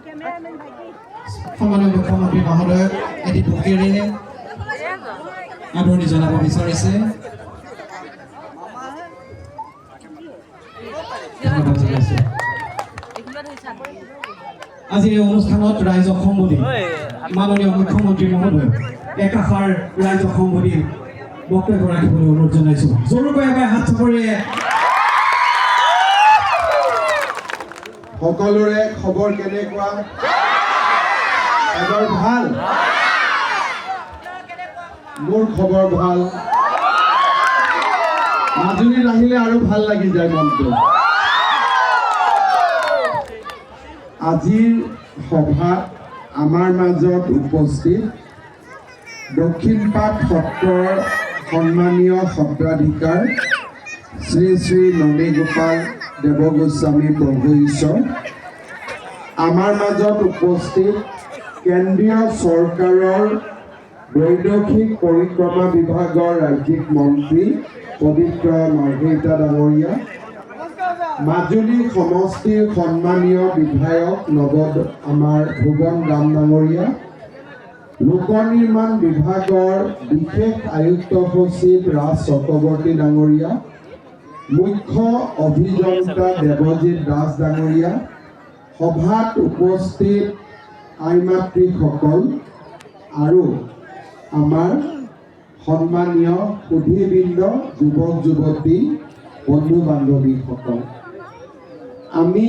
সন্মানীয় মুখ্যমন্ত্ৰী মহোদয়ক এটি বুকেৰে আদৰণি জনাব বিচাৰিছে। আজি এই অনুষ্ঠানত ৰাইজক সম্বোধি মাননীয় মুখ্যমন্ত্ৰী মহোদয় একাষাৰ ৰাইজক সম্বোধি বক্তব্য ৰাখিবলৈ অনুৰোধ জনাইছো। জোৰকৈ এবাৰ হাত চাপৰিয়ে। সকলোৰে খবৰ কেনেকুৱা? খবৰ ভাল? মোৰ খবৰ ভাল। মাজুলীত আহিলে আৰু ভাল লাগি যায় মনটো। আজিৰ সভাত আমাৰ মাজত উপস্থিত দক্ষিণপাট সত্ৰৰ সন্মানীয় সত্ৰাধিকাৰ শ্ৰী শ্ৰী নন্দীগোপাল দেৱগোস্বামী প্ৰভু ঈশ্বৰ, আমাৰ মাজত উপস্থিত কেন্দ্ৰীয় চৰকাৰৰ বৈদেশিক পৰিক্ৰমা বিভাগৰ ৰাজ্যিক মন্ত্ৰী পবিত্ৰ মাৰ্ঘেৰিটা ডাঙৰীয়া, মাজুলী সমষ্টিৰ সন্মানীয় বিধায়ক আমাৰ ভুৱন দাম ডাঙৰীয়া, লোক নিৰ্মাণ বিভাগৰ বিশেষ আয়ুক্ত সচিব ৰাজ চক্ৰৱৰ্তী ডাঙৰীয়া, মুখ্য অভিযন্তা দেৱজিৎ দাস ডাঙৰীয়া, সভাত উপস্থিত আইমাতৃসকল আৰু আমাৰ সন্মানীয় সুধীবৃন্দ, যুৱক যুৱতী, বন্ধু বান্ধৱীসকল, আমি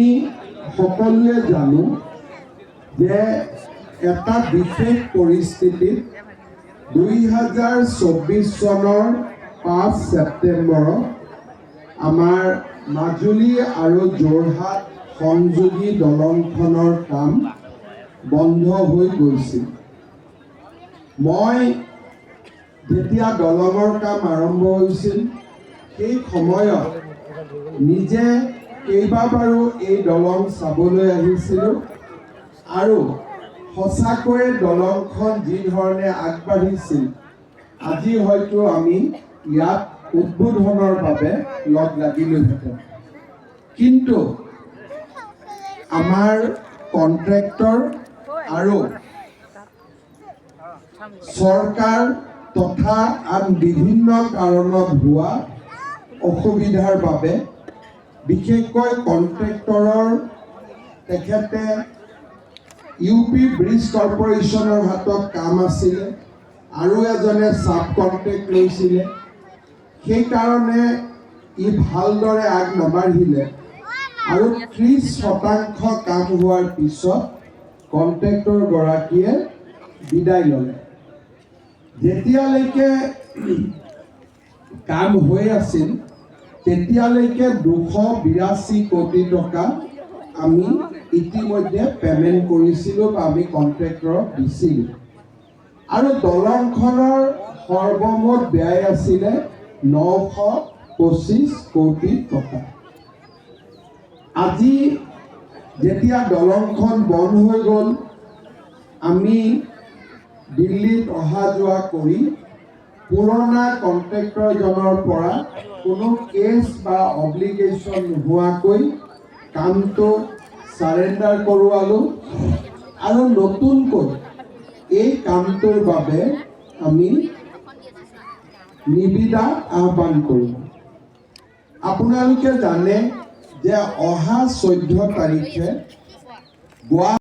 সকলোৱে জানো যে এটা বিশেষ পৰিস্থিতিত 2024 চনৰ 5 ছেপ্টেম্বৰত আমাৰ মাজুলী আৰু যোৰহাট সংযোগী দলংখনৰ কাম বন্ধ হৈ গৈছিল। মই যেতিয়া দলঙৰ কাম আৰম্ভ হৈছিল সেই সময়ত নিজে কেইবাবাৰো এই দলং চাবলৈ আহিছিলোঁ আৰু সঁচাকৈয়ে দলংখন যি ধৰণে আগবাঢ়িছিল আজি হয়তো আমি ইয়াত উদ্বোধনৰ বাবে লগ লাগিলোহেঁতেন, কিন্তু আমাৰ কণ্ট্ৰেক্টৰ আৰু চৰকাৰ তথা আন বিভিন্ন কাৰণত হোৱা অসুবিধাৰ বাবে, বিশেষকৈ কণ্ট্ৰেক্টৰৰ তেখেতে UP ব্ৰিজ কৰ্পৰেশ্যনৰ হাতত কাম আছিলে আৰু এজনে ছাব কণ্ট্ৰেক্ট লৈছিলে, সেইকাৰণে ই ভালদৰে আগ নাবাঢ়িলে আৰু 30% কাম হোৱাৰ পিছত কণ্ট্ৰেক্টৰ গৰাকীয়ে বিদায় ল'লে। যেতিয়ালৈকে কাম হৈ আছিল তেতিয়ালৈকে 282 কোটি টকা আমি ইতিমধ্যে পেমেণ্ট কৰিছিলোঁ বা আমি কণ্ট্ৰেক্টৰক দিছিলোঁ আৰু দলংখনৰ সৰ্বমুঠ ব্যয় আছিলে 925 কোটি টকা। আজি যেতিয়া দলংখন বন্ধ হৈ গ'ল, আমি দিল্লীত অহা যোৱা কৰি পুৰণা কণ্ট্ৰেক্টৰজনৰ পৰা কোনো কেছ বা অব্লিগেশ্যন নোহোৱাকৈ কামটো চাৰেণ্ডাৰ কৰোৱালোঁ আৰু নতুনকৈ এই কামটোৰ বাবে আমি নিবিদা আহ্বান কৰিলোঁ। আপোনালোকে জানে যে অহা 14 তাৰিখে